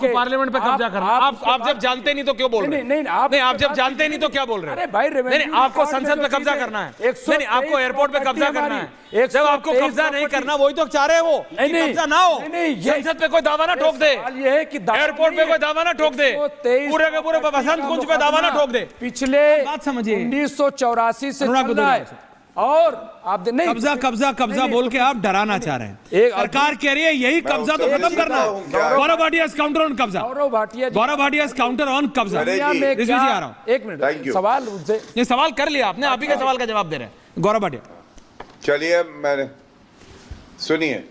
आपको पार्लियामेंट पे कब्जा करना, आप जब जानते नहीं तो क्यों बोल रहे हैं? नहीं, आप जब जानते नहीं तो क्या बोल रहे हैं? अरे भाई, नहीं, आपको संसद पे कब्जा करना है, नहीं, आपको एयरपोर्ट पे कब्जा करना है। जब आपको कब्जा नहीं करना, वही तो चाह रहे हो कि कब्जा ना हो, संसद पे कोई दावा ना ठोक दे, एयरपोर्ट पे कोई दावा ना ठोक दे, पूरे के पूरे बसंत कुंज पे दावा ना ठोक दे। पिछले बात समझिए, 1984 से चल रहा है और आप नहीं कब्जा कब्जा कब्जा बोल के आप डराना चाह रहे हैं। सरकार कह रही है यही कब्जा तो खत्म करना है। गौरव भाटिया काउंटर ऑन कब्जा, गौरव भाटिया काउंटर ऑन कब्जा। रिजवी जी आ रहा हूं, एक मिनट, सवाल उनसे, ये सवाल कर लिया आपने, आप ही के सवाल का जवाब दे रहे हैं गौरव भाटिया। चलिए, मैंने सुनिए,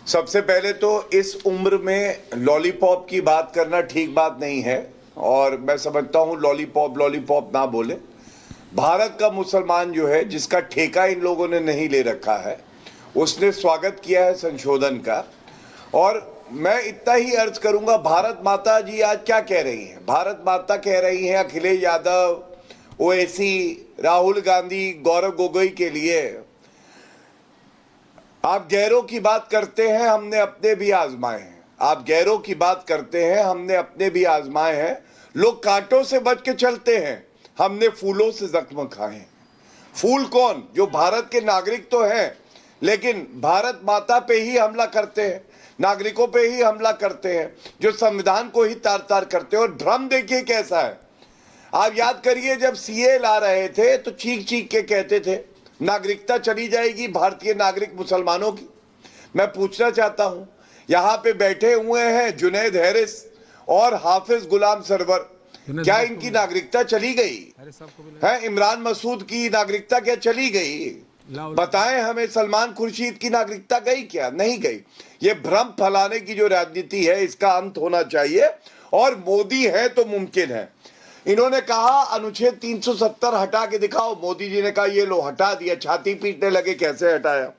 सबसे पहले तो इस उम्र में लॉलीपॉप की बात करना ठीक बात नहीं है और मैं समझता हूं लॉलीपॉप ना बोले। भारत का मुसलमान जो है, जिसका ठेका इन लोगों ने नहीं ले रखा है, उसने स्वागत किया है संशोधन का। और मैं इतना ही अर्ज करूंगा, भारत माता जी आज क्या कह रही हैं? भारत माता कह रही हैं अखिलेश यादव, ओवैसी, राहुल गांधी, गौरव गोगोई के लिए, आप गैरों की बात करते हैं, हमने अपने भी आजमाए हैं। आप गैरों की बात करते हैं, हमने अपने भी आजमाए हैं। लोग कांटों से बच के चलते हैं, हमने फूलों से जख्म खाए हैं। फूल कौन? जो भारत के नागरिक तो हैं, लेकिन भारत माता पे ही हमला करते हैं, नागरिकों पे ही हमला करते हैं, जो संविधान को ही तार तार करते हैं। और भ्रम देखिए कैसा है। आप याद करिए, जब सीए ला रहे थे तो चीख चीख के कहते थे नागरिकता चली जाएगी भारतीय नागरिक मुसलमानों की। मैं पूछना चाहता हूं, यहां पे बैठे हुए हैं जुनैद हैरिस और हाफिज गुलाम सरवर, क्या इनकी नागरिकता चली गई है? इमरान मसूद की नागरिकता क्या चली गई? बताएं हमें, सलमान खुर्शीद की नागरिकता गई क्या? नहीं गई। ये भ्रम फैलाने की जो राजनीति है, इसका अंत होना चाहिए। और मोदी है तो मुमकिन है। इन्होंने कहा अनुच्छेद 370 हटा के दिखाओ, मोदी जी ने कहा ये लो हटा दिया, छाती पीटने लगे कैसे हटाया।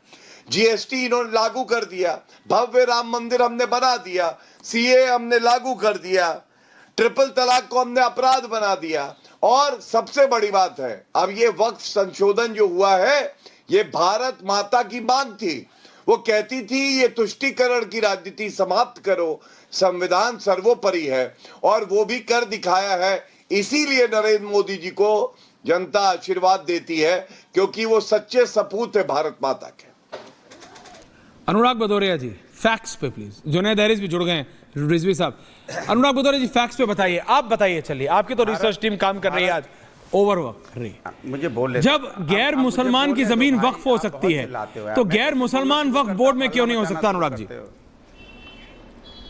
जीएसटी इन्होंने लागू कर दिया, भव्य राम मंदिर हमने बना दिया, सीए हमने लागू कर दिया, ट्रिपल तलाक को हमने अपराध बना दिया। और सबसे बड़ी बात है, अब ये वक्फ संशोधन जो हुआ है, ये भारत माता की मांग थी। वो कहती थी ये तुष्टीकरण की राजनीति समाप्त करो, संविधान सर्वोपरि है, और वो भी कर दिखाया है। इसीलिए नरेंद्र मोदी जी को जनता आशीर्वाद देती है, क्योंकि वो सच्चे सपूत है भारत माता के। अनुराग भदौरिया जी, फैक्ट्स पे प्लीज। जुनैद हैरिस भी जुड़ गए हैं, रिजवी साहब। अनुराग भदौरिया जी, फैक्ट्स पे बताइए, आप बताइए। चलिए, आपकी तो रिसर्च टीम काम कर रही है आज, ओवरवर्क रही। मुझे बोल जब गैर मुसलमान की जमीन वक्फ हो सकती है, तो गैर मुसलमान वक्फ बोर्ड में क्यों नहीं हो सकता? अनुराग जी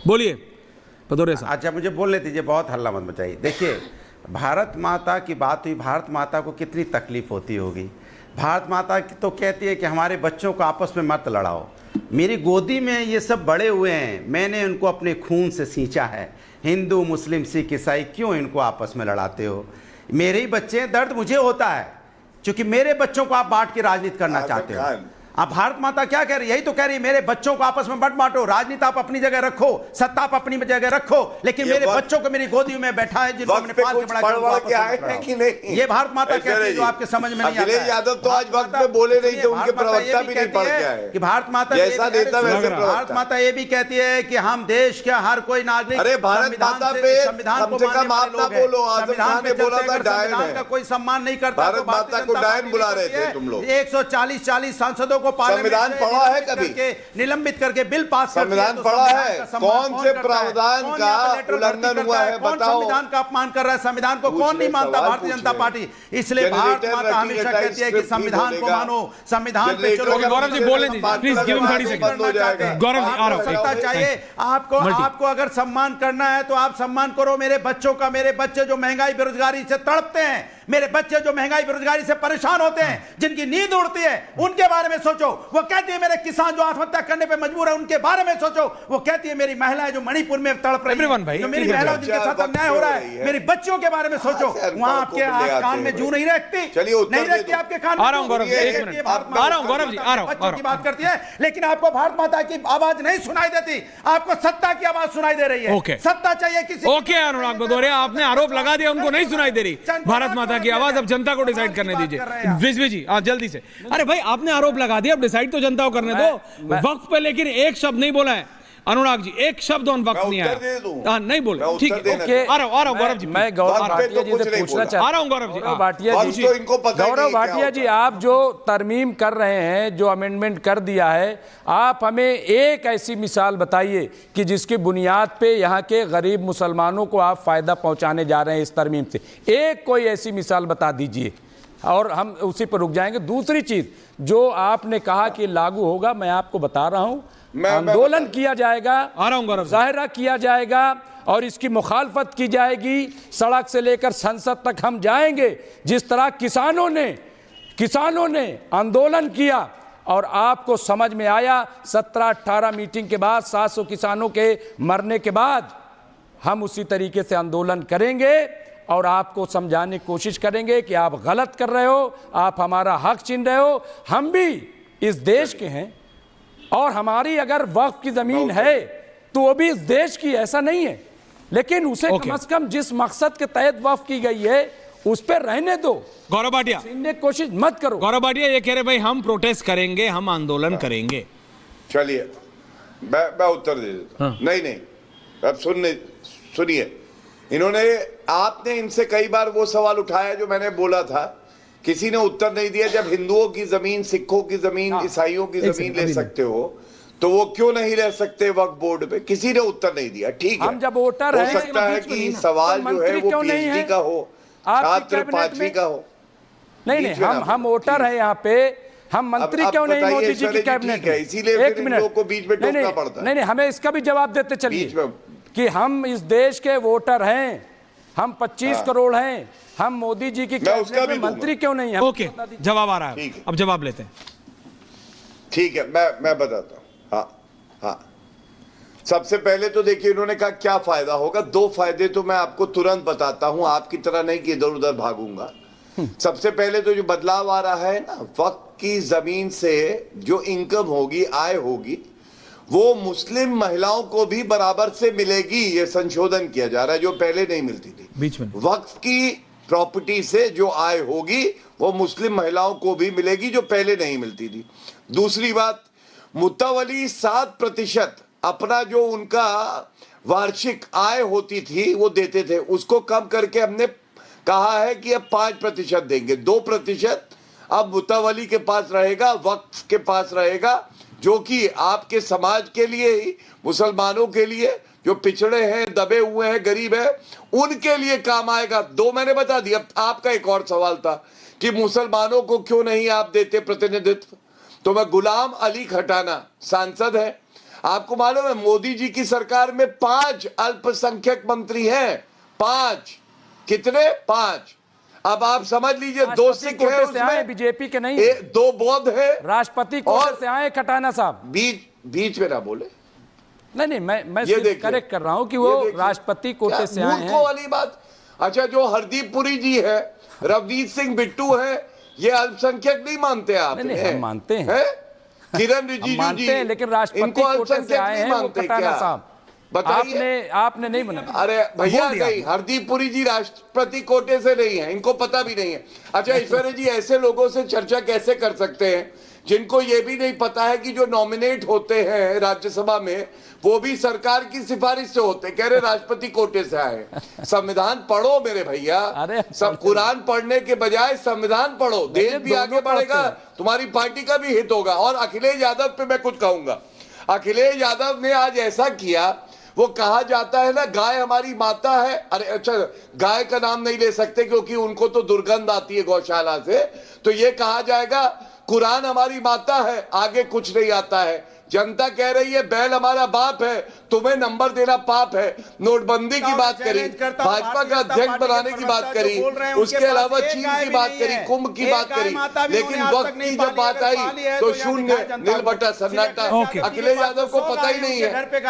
बोलिए। भदौरिया साहब, अच्छा, मुझे बोलने दीजिए, बहुत हल्ला मत मचाइए। देखिए, भारत माता की बात हुई, भारत माता को कितनी तकलीफ होती होगी। भारत माता तो कहती है कि हमारे बच्चों को आपस में मत लड़ाओ। मेरी गोदी में ये सब बड़े हुए हैं, मैंने उनको अपने खून से सींचा है। हिंदू, मुस्लिम, सिख, ईसाई, क्यों इनको आपस में लड़ाते हो? मेरे ही बच्चे हैं, दर्द मुझे होता है, क्योंकि मेरे बच्चों को आप बांट के राजनीति करना चाहते हो। अब भारत माता क्या कह रही है? यही तो कह रही है, मेरे बच्चों को आपस में मत बांटो, राजनीति आप अपनी जगह रखो, सत्ता आप अपनी जगह रखो, लेकिन मेरे बच्चों को मेरी गोदी में बैठा है, जिनको हमने पाल के बड़ा किया, ये भारत माता कहती है, जो आपके समझ में नहीं आता। अखिलेश यादव तो आज वक्त में बोले नहीं थे, उनके प्रवक्ता भी नहीं पढ़ के आए कि भारत माता भारत माता ये भी कहती है कि हम देश के हर कोई नागरिक, अरे भारत माता पे संविधान को संविधान का कोई सम्मान नहीं करता। भारत माता को डायन बुला रहे थे तुम लोग। 140 सांसदों को संविधान पढ़ा है कभी? निलंबित करके बिल पास कर संविधान पढ़ा है? कौन से प्रावधान का उल्लंघन हुआ है बताओ? संविधान का अपमान कर रहा है, संविधान को कौन नहीं मानता? भारतीय जनता पार्टी। इसलिए भारत माता हमेशा कहती है कि संविधान को मानो, संविधान पे चलो। गौरव जी बोले please, give him 30 second. Gaurav ji आ रहा हूं। सत्ता चाहिए आपको अगर सम्मान करना है तो आप सम्मान करो मेरे बच्चों का। मेरे बच्चे जो महंगाई बेरोजगारी से तड़पते हैं, मेरे बच्चे जो महंगाई बेरोजगारी से परेशान होते हैं, जिनकी नींद उड़ती है, उनके बारे में सोचो। वो कहती है मेरे किसान जो आत्महत्या करने पे मजबूर है, उनके बारे में सोचो। वो कहती है मेरी महिलाएं जो मणिपुर में तड़प रही हैं, जो मेरी महिलाओं जिनके साथ अन्याय हो रहा है, मेरी बच्चियों के बारे में सोचो। वहां आपके कान में जू नहीं रखती, नहीं रखती आपके कान में। आ रहा हूं गौरव जी, एक मिनट आ रहा हूं गौरव जी, आ रहा हूं। बच्चों की बात करती है, लेकिन आपको भारत माता की आवाज नहीं सुनाई देती, आपको सत्ता की आवाज सुनाई दे रही है। सत्ता चाहिए किसी। ओके अनुराग भदौरिया, आपने आरोप लगा दिया, उनको नहीं सुनाई दे रही भारत माता की आवाज। अब जनता को डिसाइड करने दीजिए। रिजवी जी जल्दी से। अरे भाई, आपने आरोप लगा दिया, अब डिसाइड तो जनता को करने दो। वक्फ पे लेकिन एक शब्द नहीं बोला है। अनुराग जी एक शब्द ऑन वक्त नहीं उत्तर दे आया। दूं? हाँ नहीं बोले, मैं ठीक उत्तर है, देना ओके, आ रहा हूँ गौरव जी। मैं गौरव वक्त पे भाटिया तो जी कुछ से नहीं पूछना बोला। चाहता आ रहा हूँ गौरव जी, गौरव भाटिया जी, वक्त तो इनको पता ही गौरव नहीं क्या भाटिया होता जी, आप जो तरमीम कर रहे हैं, जो अमेंडमेंट कर दिया है, आप हमें एक ऐसी मिसाल बताइए कि जिसकी बुनियाद पे यहाँ के गरीब मुसलमानों को आप फायदा पहुँचाने जा रहे हैं इस तरमीम से। एक कोई ऐसी मिसाल बता दीजिए और हम उसी पर रुक जाएंगे। दूसरी चीज जो आपने कहा कि लागू होगा, मैं आपको बता रहा हूं, आंदोलन किया जाएगा, आ रहा हूं गौरव, मुजाहरा किया जाएगा और इसकी मुखालफत की जाएगी। सड़क से लेकर संसद तक हम जाएंगे। जिस तरह किसानों ने आंदोलन किया और आपको समझ में आया 17-18 मीटिंग के बाद, 700 किसानों के मरने के बाद, हम उसी तरीके से आंदोलन करेंगे और आपको समझाने की कोशिश करेंगे कि आप गलत कर रहे हो, आप हमारा हक छीन रहे हो। हम भी इस देश के हैं और हमारी अगर वक्फ की जमीन है तो वो भी इस देश की, ऐसा नहीं है, लेकिन उसे कम से कम जिस मकसद के तहत वक्फ की गई है उस पर रहने दो। गौरव भाटिया छीनने की कोशिश मत करो। गौरव भाटिया ये कह रहे भाई हम प्रोटेस्ट करेंगे, हम आंदोलन करेंगे। चलिए मैं उत्तर दे देता हूं। नहीं अब सुनिए, इन्होंने, आपने इनसे कई बार वो सवाल उठाया जो मैंने बोला था, किसी ने उत्तर नहीं दिया। जब हिंदुओं की जमीन, सिखों की जमीन, ईसाइयों की जमीन ले सकते हो तो वो क्यों नहीं रह सकते वक्फ बोर्ड पे? किसी ने उत्तर नहीं दिया। ठीक है, हम जब वोटर हो हैं, सकता है कि सवाल जो है वो पीएचडी का हो, छात्र 5वीं का हो। नहीं, हम वोटर हैं यहाँ पे, हम मंत्री क्यों नहीं मोदी जी की कैबिनेट में? इसीलिए एक मिनट को बीच में टोकना पड़ता है। नहीं, हमें इसका भी जवाब देते चलिए कि हम इस देश के वोटर हैं, हम 25 करोड़ हैं, हम मोदी जी की कैबिनेट में मंत्री क्यों नहीं है? ओके, जवाब आ रहा है, अब जवाब लेते हैं। ठीक है, मैं बताता हूं। हाँ, सबसे पहले तो देखिए इन्होंने कहा क्या फायदा होगा। 2 फायदे तो मैं आपको तुरंत बताता हूं, आपकी तरह नहीं कि इधर उधर भागूंगा। सबसे पहले तो जो बदलाव आ रहा है ना, वक्फ की जमीन से जो इनकम होगी, आय होगी, वो मुस्लिम महिलाओं को भी बराबर से मिलेगी। ये संशोधन किया जा रहा है, जो पहले नहीं मिलती थी। बीच में वक्फ की प्रॉपर्टी से जो आय होगी वो मुस्लिम महिलाओं को भी मिलेगी, जो पहले नहीं मिलती थी। दूसरी बात, मुतवली 7% अपना जो उनका वार्षिक आय होती थी वो देते थे, उसको कम करके हमने कहा है कि अब 5% देंगे। 2% अब मुतवली के पास रहेगा, वक्फ के पास रहेगा, जो कि आपके समाज के लिए ही, मुसलमानों के लिए, जो पिछड़े हैं, दबे हुए हैं, गरीब हैं, उनके लिए काम आएगा। 2 मैंने बता दिया। अब आपका एक और सवाल था कि मुसलमानों को क्यों नहीं आप देते प्रतिनिधित्व, तो मैं गुलाम अली खटाना सांसद है, आपको मालूम है मोदी जी की सरकार में 5 अल्पसंख्यक मंत्री हैं। 5 कितने? 5। अब आप समझ लीजिए, 2 सिख है उसमें, बीजेपी के नहीं, 2 बौद्ध है, राष्ट्रपति कोटे से आए खटाना साहब। बीच में ना बोले। नहीं, मैं करेक्ट कर रहा हूं कि वो राष्ट्रपति कोटे से आए हैं। वाली बात। अच्छा, जो हरदीप पुरी जी है, रवनीत सिंह बिट्टू है, ये अल्पसंख्यक नहीं मानते आप? नहीं, हम मानते हैं। किरण रिजिजू जी, लेकिन राष्ट्रपति कोटे से आए हैं वो खटाना साहब। बताइए, आपने नहीं बना? अरे भैया नहीं, हरदीप पुरी जी राष्ट्रपति कोटे से नहीं है, इनको पता भी नहीं है। अच्छा ईश्वरी जी, ऐसे लोगों से चर्चा कैसे कर सकते हैं जिनको ये भी नहीं पता है कि जो नॉमिनेट होते हैं राज्यसभा में वो भी सरकार की सिफारिश से होते हैं? कह रहे राष्ट्रपति कोटे से आए। संविधान पढ़ो मेरे भैया, सब कुरान पढ़ने के बजाय संविधान पढ़ो, देश भी आगे बढ़ेगा, तुम्हारी पार्टी का भी हित होगा। और अखिलेश यादव पे मैं कुछ कहूंगा। अखिलेश यादव ने आज ऐसा किया, वो कहा जाता है ना गाय हमारी माता है। अरे अच्छा, गाय का नाम नहीं ले सकते क्योंकि उनको तो दुर्गंध आती है गौशाला से, तो ये कहा जाएगा कुरान हमारी माता है, आगे कुछ नहीं आता है। जनता कह रही है बैल हमारा बाप है, तुम्हें नंबर देना पाप है। नोटबंदी की बात करी, भाजपा का अध्यक्ष बनाने की बात करी, उसके अलावा चीन की बात करी, कुंभ की बात करी, लेकिन वक्त की जब बात आई तो शून्य, नील बटा सन्नाटा। अखिलेश यादव को पता ही नहीं है।